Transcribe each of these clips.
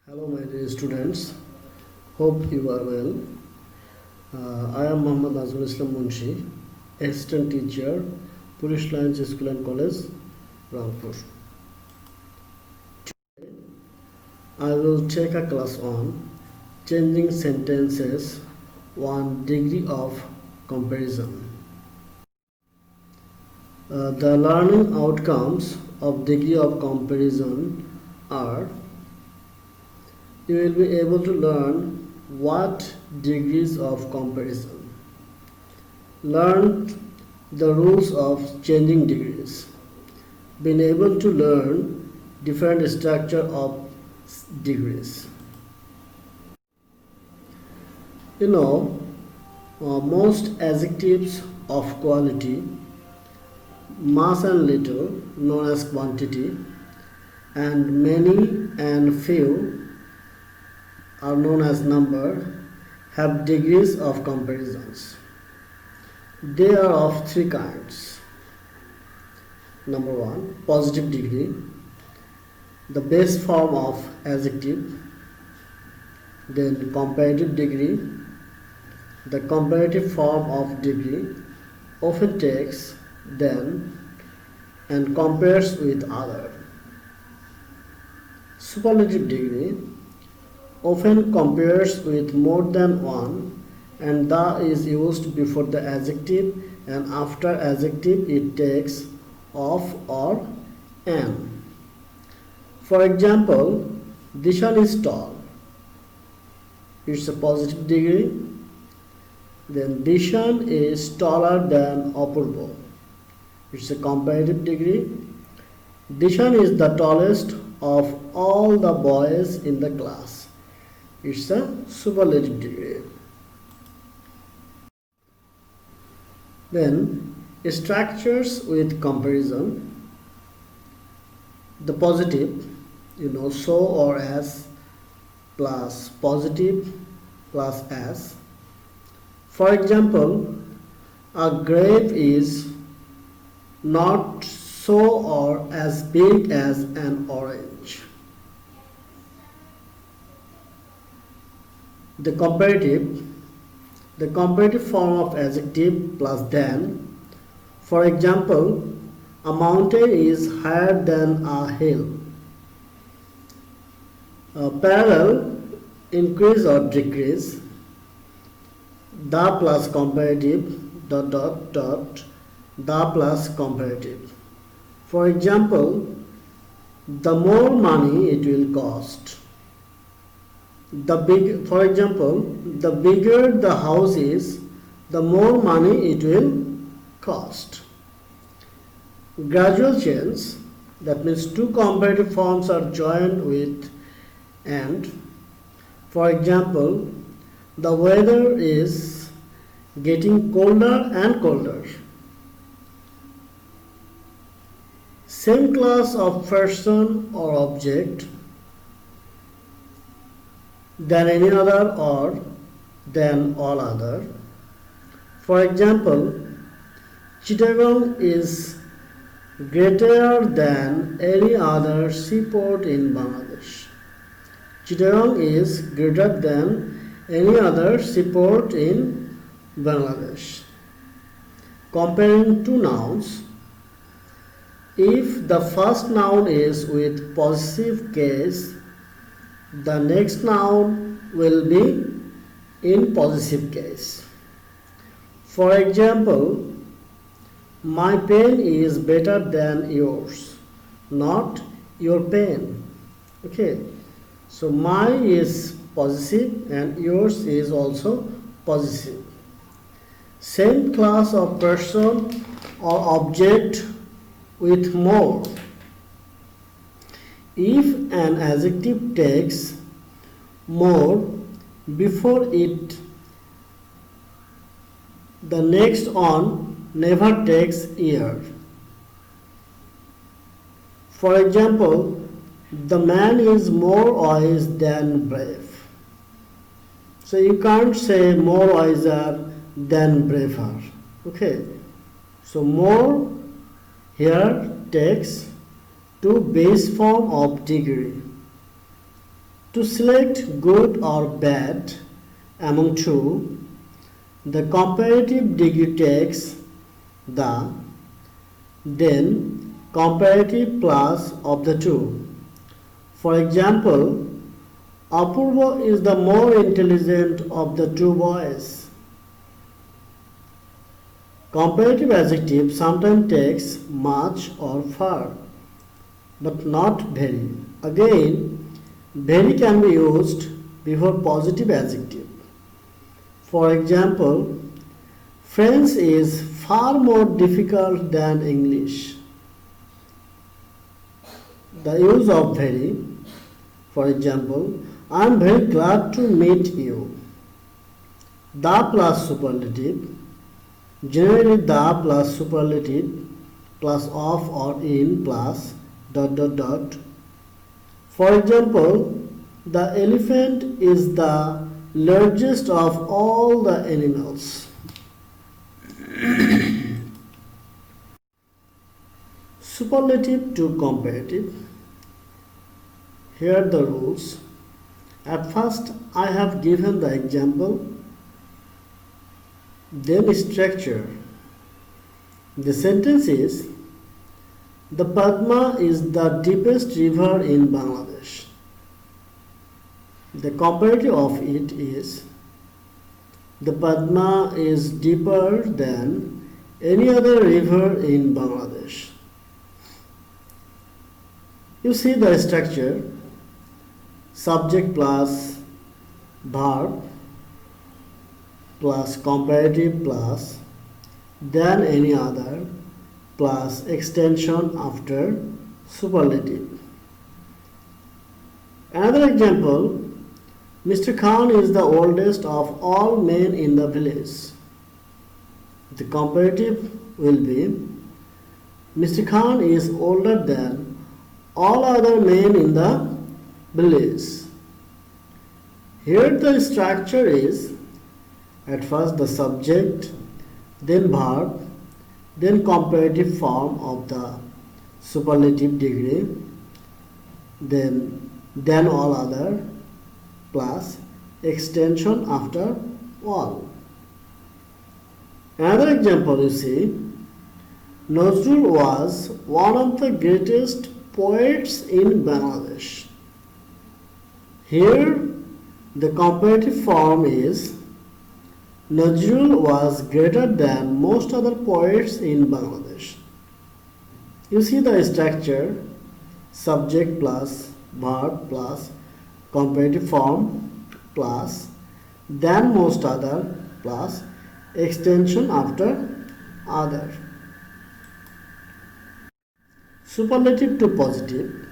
Hello, my dear students. Hope you are well. I am Muhammad Nazrul Islam Munshi, Assistant Teacher, Purish Lines School and College, Rangpur. I will take a class on changing sentences, one degree of comparison. The learning outcomes of degree of comparison are: you will be able to learn what degrees of comparison, learn the rules of changing degrees, being able to learn different structure of degrees. Most adjectives of quality, mass and little, known as quantity, and many and few are known as number, have degrees of comparisons. They are of three kinds. Number one, positive degree, the base form of adjective. Then comparative degree, the comparative form of degree, often takes than and compares with other. Superlative degree often compares with more than one, and the is used before the adjective, and after adjective it takes of or an. For example, Dishan is tall. It's a positive degree. Then Dishan is taller than Apurva. It's a comparative degree. Dishan is the tallest of all the boys in the class. It's a superlative degree. Then structures with comparison. The positive, so or as plus positive plus as. For example, a grape is not so or as big as an orange. The comparative form of adjective plus than. For example, a mountain is higher than a hill. Parallel, increase or decrease. The plus comparative the plus comparative. For example, the more money it will cost. For example, the bigger the house is, the more money it will cost. Gradual change, that means two comparative forms are joined with and. For example, the weather is getting colder and colder. Same class of person or object than any other or than all other. For example, Chittagong is greater than any other seaport in Bangladesh. Chittagong is greater than any other seaport in Bangladesh. Comparing two nouns, if the first noun is with possessive case, the next noun will be in possessive case. For example, my pen is better than yours, not your pen. Okay, so my is possessive and yours is also possessive. Same class of person or object with more. If an adjective takes more before it, the next on never takes ear. For example, the man is more wise than brave. So you can't say more wiser than braver. Okay. So more here takes to base form of degree. To select good or bad among two, the comparative degree takes the then comparative plus of the two. For example, Apurva is the more intelligent of the two boys. Comparative adjective sometimes takes much or far, but not very. Again, very can be used before positive adjective. For example, French is far more difficult than English. The use of very, for example, I am very glad to meet you. The plus superlative, generally the plus superlative plus of or in plus dot dot dot. For example, the elephant is the largest of all the animals. Superlative to comparative. Here are the rules. At first, I have given the example, then structure. The sentence is, the Padma is the deepest river in Bangladesh. The comparative of it is, the Padma is deeper than any other river in Bangladesh. You see the structure, subject plus verb plus comparative plus than any other plus extension after superlative. Another example, Mr. Khan is the oldest of all men in the village. The comparative will be, Mr. Khan is older than all other men in the village. Here the structure is, at first the subject, then verb, then comparative form of the superlative degree, then all other, plus extension after all. Another example you see, Nazrul was one of the greatest poets in Bangladesh. Here the comparative form is, Nazrul was greater than most other poets in Bangladesh. You see the structure, subject plus verb plus comparative form plus than most other plus extension after other. Superlative to positive.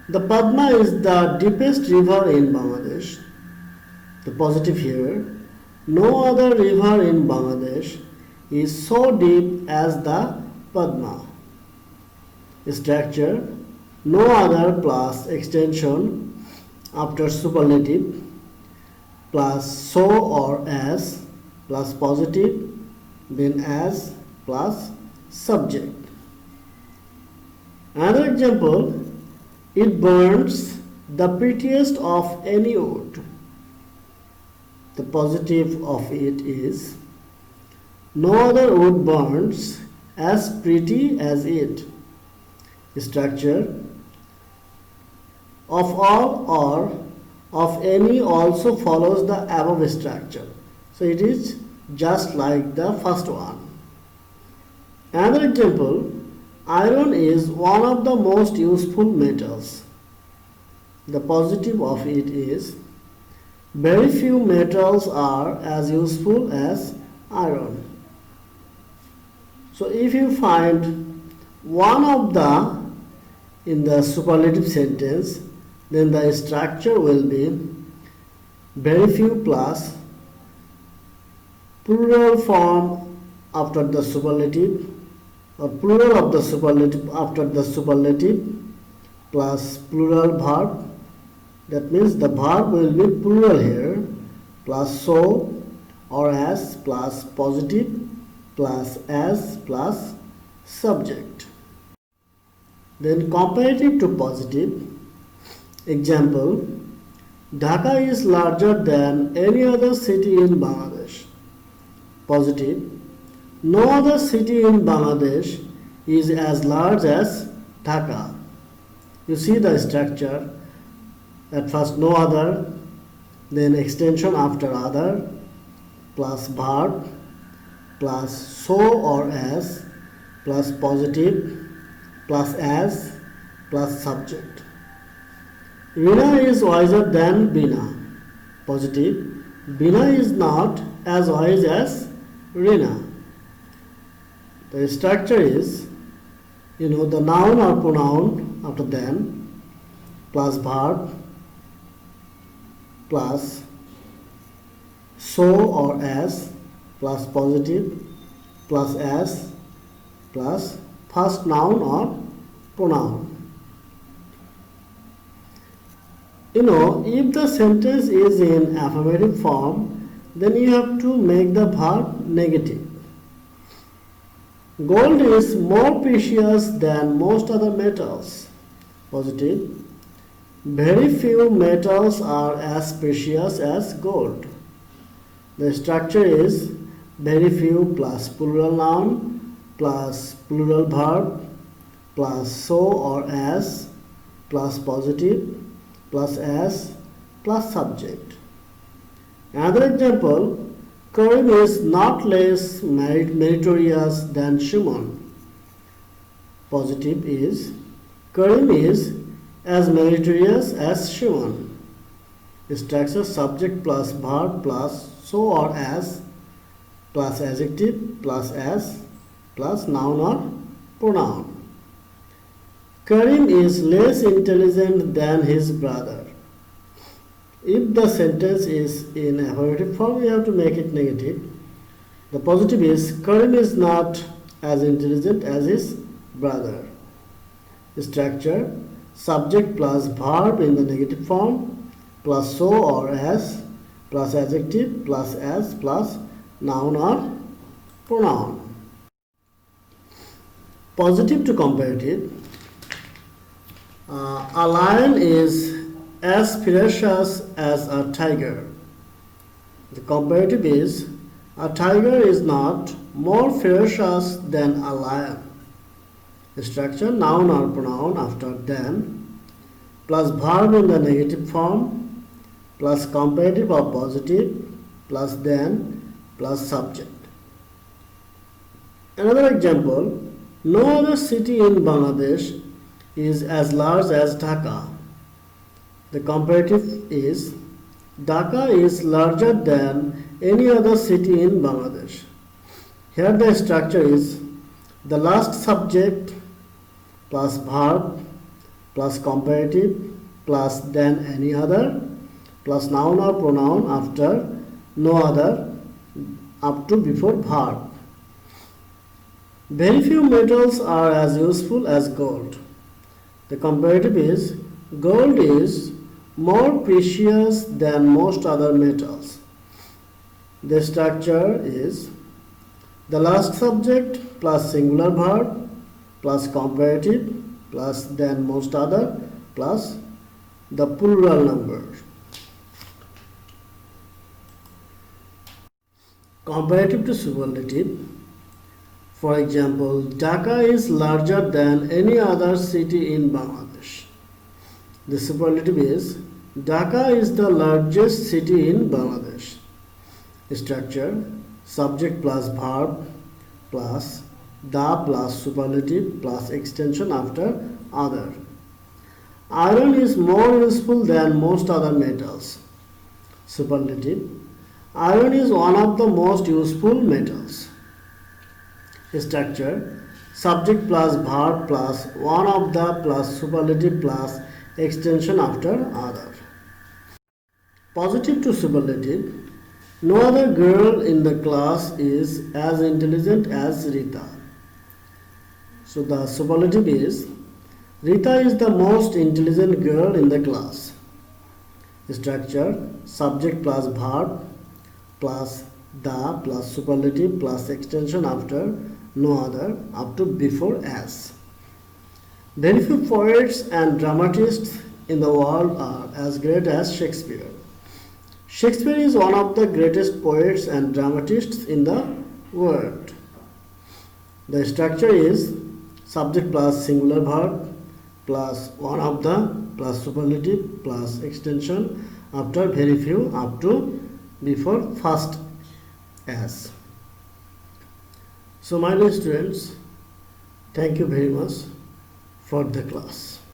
The Padma is the deepest river in Bangladesh. The positive here, no other river in Bangladesh is so deep as the Padma. Structure, no other plus extension after superlative plus so or as plus positive, then as plus subject. Another example, it burns the prettiest of any wood. The positive of it is, no other wood burns as pretty as it. Structure, of all or of any also follows the above structure. So it is just like the first one. Another example, iron is one of the most useful metals. The positive of it is, very few metals are as useful as iron. So if you find one of the in the superlative sentence, then the structure will be very few plus plural form after the superlative, or plural of the superlative after the superlative plus plural verb. That means the verb will be plural here, plus so or as plus positive plus as plus subject. Then comparative to positive. Example, Dhaka is larger than any other city in Bangladesh. Positive. No other city in Bangladesh is as large as Dhaka. You see the structure. At first no other, then extension after other, plus verb, plus so or as, plus positive, plus as, plus subject. Rina is wiser than Bina. Positive. Bina is not as wise as Rina. The structure is, the noun or pronoun after then, plus verb, plus so or as, plus positive, plus as, plus first noun or pronoun. If the sentence is in affirmative form, then you have to make the verb negative. Gold is more precious than most other metals. Positive. Very few metals are as precious as gold. The structure is very few plus plural noun plus plural verb plus so or as plus positive plus as plus subject. Another example, Karim is not less meritorious than Shimon. Positive is, Karim is as meritorious as Shimon. Structure subject plus verb plus so or as plus adjective plus as plus noun or pronoun. Karim is less intelligent than his brother. If the sentence is in affirmative form, you have to make it negative. The positive is, Karim is not as intelligent as his brother. Structure, subject plus verb in the negative form, plus so or as, plus adjective, plus as, plus noun or pronoun. Positive to comparative. A lion is as ferocious as a tiger. The comparative is, a tiger is not more ferocious than a lion. Structure, noun or pronoun after than, plus verb in the negative form, plus comparative or positive, plus then, plus subject. Another example, no other city in Bangladesh is as large as Dhaka. The comparative is, Dhaka is larger than any other city in Bangladesh. Here the structure is the last subject plus verb plus comparative plus then any other plus noun or pronoun after no other up to before verb. Very few metals are as useful as gold. The comparative is, gold is more precious than most other metals. The structure is the last subject plus singular verb plus comparative plus then most other plus the plural number. Comparative to superlative. For example, Dhaka is larger than any other city in Bangladesh. The superlative is, Dhaka is the largest city in Bangladesh. Structure, subject plus verb plus the plus superlative plus extension after other. Iron is more useful than most other metals. Superlative, iron is one of the most useful metals. Structure, subject plus verb plus one of the plus superlative plus extension after other. Positive to superlative. No other girl in the class is as intelligent as Rita. So the superlative is, Rita is the most intelligent girl in the class. Structure, subject plus verb plus the plus superlative plus extension after no other up to before as. Very few poets and dramatists in the world are as great as Shakespeare. Shakespeare is one of the greatest poets and dramatists in the world. The structure is subject plus singular verb plus one of the plus superlative plus extension after very few up to before first as. So my dear students, thank you very much for the class.